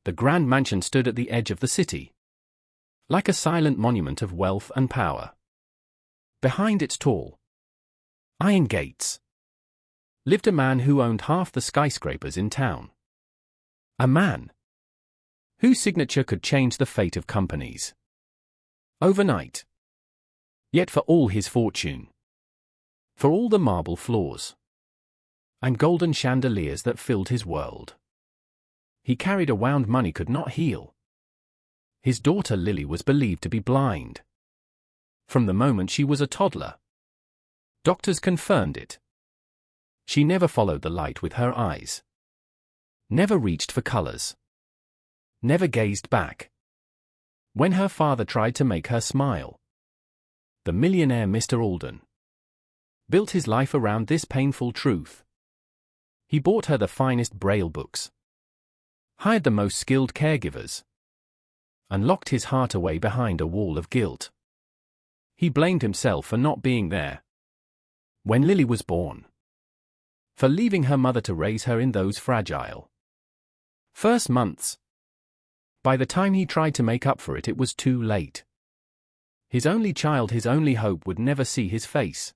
The grand mansion stood at the edge of the city, like a silent monument of wealth and power. Behind its tall iron gates lived a man who owned half the skyscrapers in town. A man whose signature could change the fate of companies overnight. Yet for all his fortune, for all the marble floors and golden chandeliers that filled his world, he carried a wound money could not heal. His daughter Lily was believed to be blind from the moment she was a toddler. Doctors confirmed it. She never followed the light with her eyes, never reached for colors, never gazed back when her father tried to make her smile. The millionaire Mr. Alden built his life around this painful truth. He bought her the finest braille books, hired the most skilled caregivers, and locked his heart away behind a wall of guilt. He blamed himself for not being there when Lily was born, for leaving her mother to raise her in those fragile first months. By the time he tried to make up for it, it was too late. His only child, his only hope, would never see his face.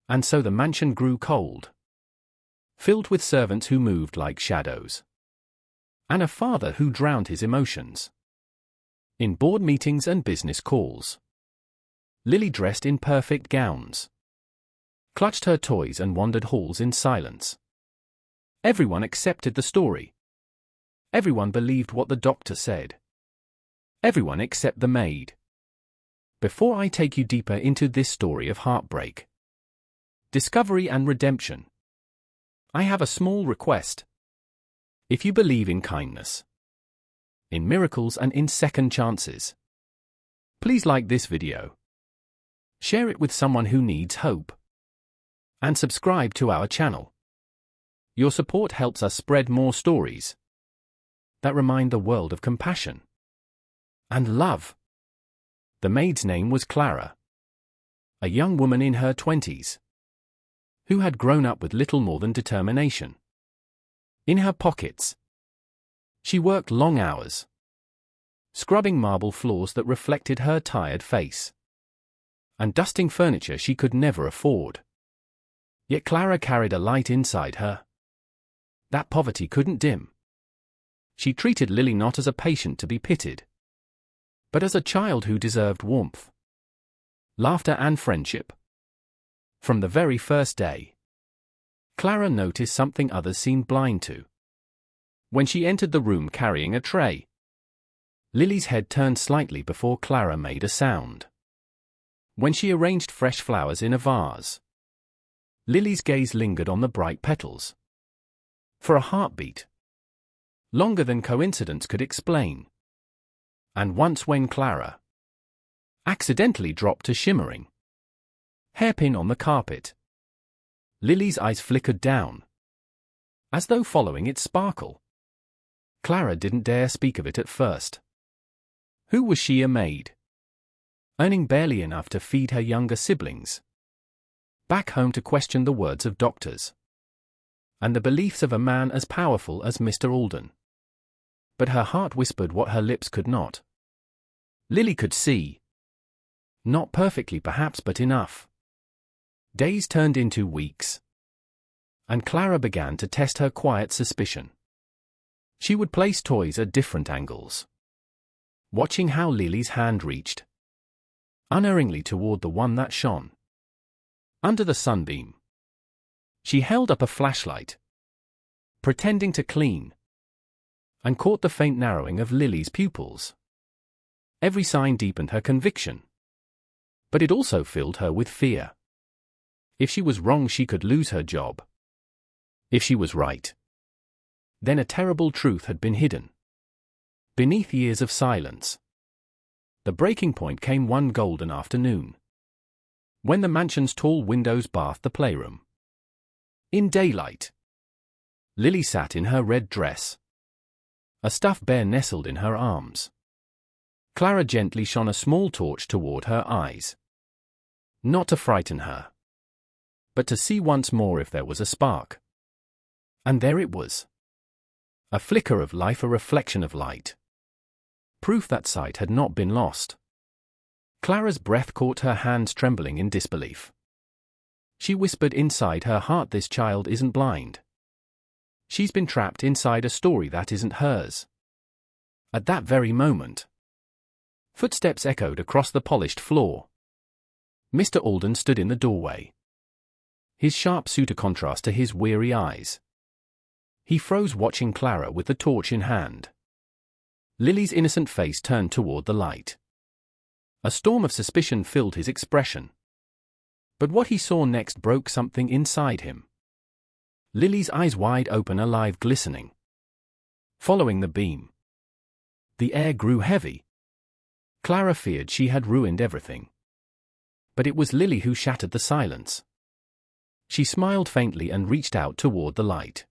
And so the mansion grew cold, filled with servants who moved like shadows, and a father who drowned his emotions in board meetings and business calls. Lily, dressed in perfect gowns, clutched her toys and wandered halls in silence. Everyone accepted the story. Everyone believed what the doctor said. Everyone except the maid. Before I take you deeper into this story of heartbreak, discovery and redemption, I have a small request. If you believe in kindness, in miracles and in second chances, please like this video, share it with someone who needs hope, and subscribe to our channel. Your support helps us spread more stories that remind the world of compassion and love. The maid's name was Clara, a young woman in her 20s, who had grown up with little more than determination in her pockets. She worked long hours, scrubbing marble floors that reflected her tired face, and dusting furniture she could never afford. Yet Clara carried a light inside her that poverty couldn't dim. She treated Lily not as a patient to be pitied, but as a child who deserved warmth, laughter and friendship. From the very first day, Clara noticed something others seemed blind to. When she entered the room carrying a tray, Lily's head turned slightly before Clara made a sound. When she arranged fresh flowers in a vase, Lily's gaze lingered on the bright petals for a heartbeat longer than coincidence could explain. And once, when Clara accidentally dropped a shimmering hairpin on the carpet, Lily's eyes flickered down, as though following its sparkle. Clara didn't dare speak of it at first. Who was she, a maid, earning barely enough to feed her younger siblings, back home to question the words of doctors and the beliefs of a man as powerful as Mr. Alden? But her heart whispered what her lips could not. Lily could see. Not perfectly perhaps, but enough. Days turned into weeks, and Clara began to test her quiet suspicion. She would place toys at different angles, watching how Lily's hand reached unerringly toward the one that shone under the sunbeam. She held up a flashlight, pretending to clean, and caught the faint narrowing of Lily's pupils. Every sign deepened her conviction, but it also filled her with fear. If she was wrong, she could lose her job. If she was right, then a terrible truth had been hidden beneath years of silence. The breaking point came one golden afternoon, when the mansion's tall windows bathed the playroom. In daylight, Lily sat in her red dress, a stuffed bear nestled in her arms. Clara gently shone a small torch toward her eyes, not to frighten her, but to see once more if there was a spark. And there it was. A flicker of life, a reflection of light. Proof that sight had not been lost. Clara's breath caught, her hands trembling in disbelief. She whispered inside her heart, this child isn't blind. She's been trapped inside a story that isn't hers. At that very moment, footsteps echoed across the polished floor. Mr. Alden stood in the doorway. His sharp suit a contrast to his weary eyes. He froze, watching Clara with the torch in hand. Lily's innocent face turned toward the light. A storm of suspicion filled his expression. But what he saw next broke something inside him. Lily's eyes wide open, alive, glistening. Following the beam, the air grew heavy. Clara feared she had ruined everything. But it was Lily who shattered the silence. She smiled faintly and reached out toward the light.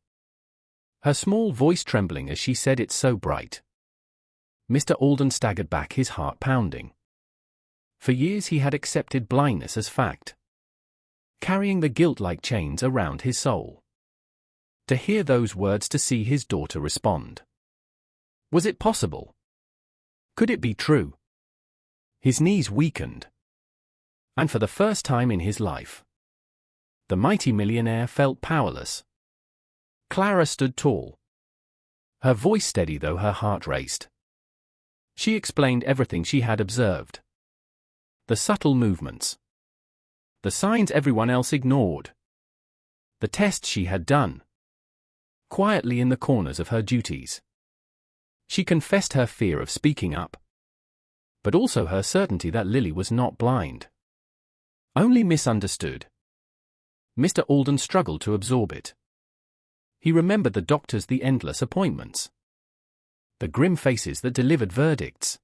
Her small voice trembling as she said, "It's so bright." Mr. Alden staggered back, his heart pounding. For years he had accepted blindness as fact, carrying the guilt like chains around his soul. To hear those words, to see his daughter respond. Was it possible? Could it be true? His knees weakened. And for the first time in his life, the mighty millionaire felt powerless. Clara stood tall, her voice steady though her heart raced. She explained everything she had observed. The subtle movements, the signs everyone else ignored, the tests she had done, quietly in the corners of her duties. She confessed her fear of speaking up, but also her certainty that Lily was not blind, only misunderstood. Mr. Alden struggled to absorb it. He remembered the doctors, the endless appointments, the grim faces that delivered verdicts.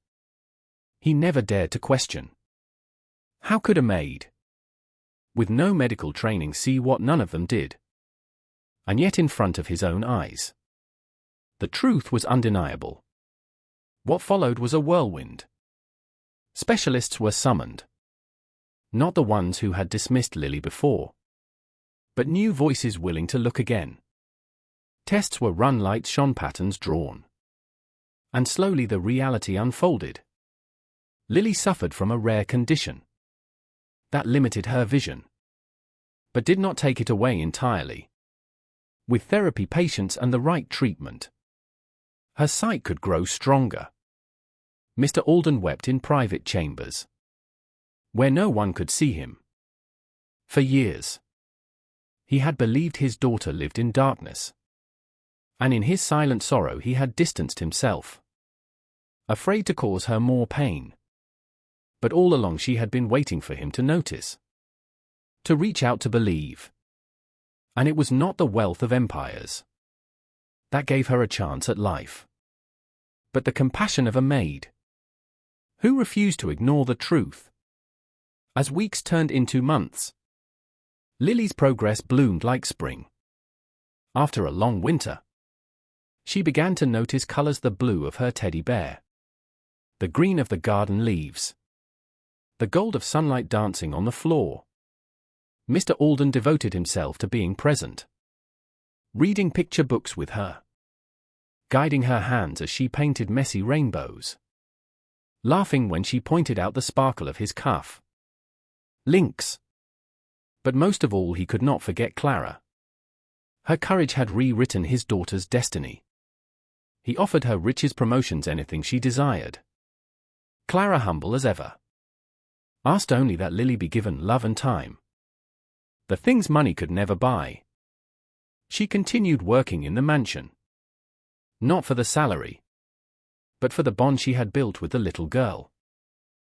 He never dared to question. How could a maid, with no medical training, see what none of them did? And yet in front of his own eyes, the truth was undeniable. What followed was a whirlwind. Specialists were summoned. Not the ones who had dismissed Lily before, but new voices willing to look again. Tests were run, lights shone, patterns drawn. And slowly the reality unfolded. Lily suffered from a rare condition that limited her vision, but did not take it away entirely. With therapy, patience, and the right treatment, her sight could grow stronger. Mr. Alden wept in private chambers, where no one could see him. For years, he had believed his daughter lived in darkness, and in his silent sorrow he had distanced himself, afraid to cause her more pain. But all along she had been waiting for him to notice, to reach out, to believe. And it was not the wealth of empires that gave her a chance at life, but the compassion of a maid who refused to ignore the truth. As weeks turned into months, Lily's progress bloomed like spring. After a long winter, she began to notice colors: the blue of her teddy bear, the green of the garden leaves, the gold of sunlight dancing on the floor. Mr. Alden devoted himself to being present, reading picture books with her, guiding her hands as she painted messy rainbows, laughing when she pointed out the sparkle of his cuff links. But most of all, he could not forget Clara. Her courage had rewritten his daughter's destiny. He offered her riches, promotions, anything she desired. Clara, humble as ever, asked only that Lily be given love and time, the things money could never buy. She continued working in the mansion, not for the salary, but for the bond she had built with the little girl.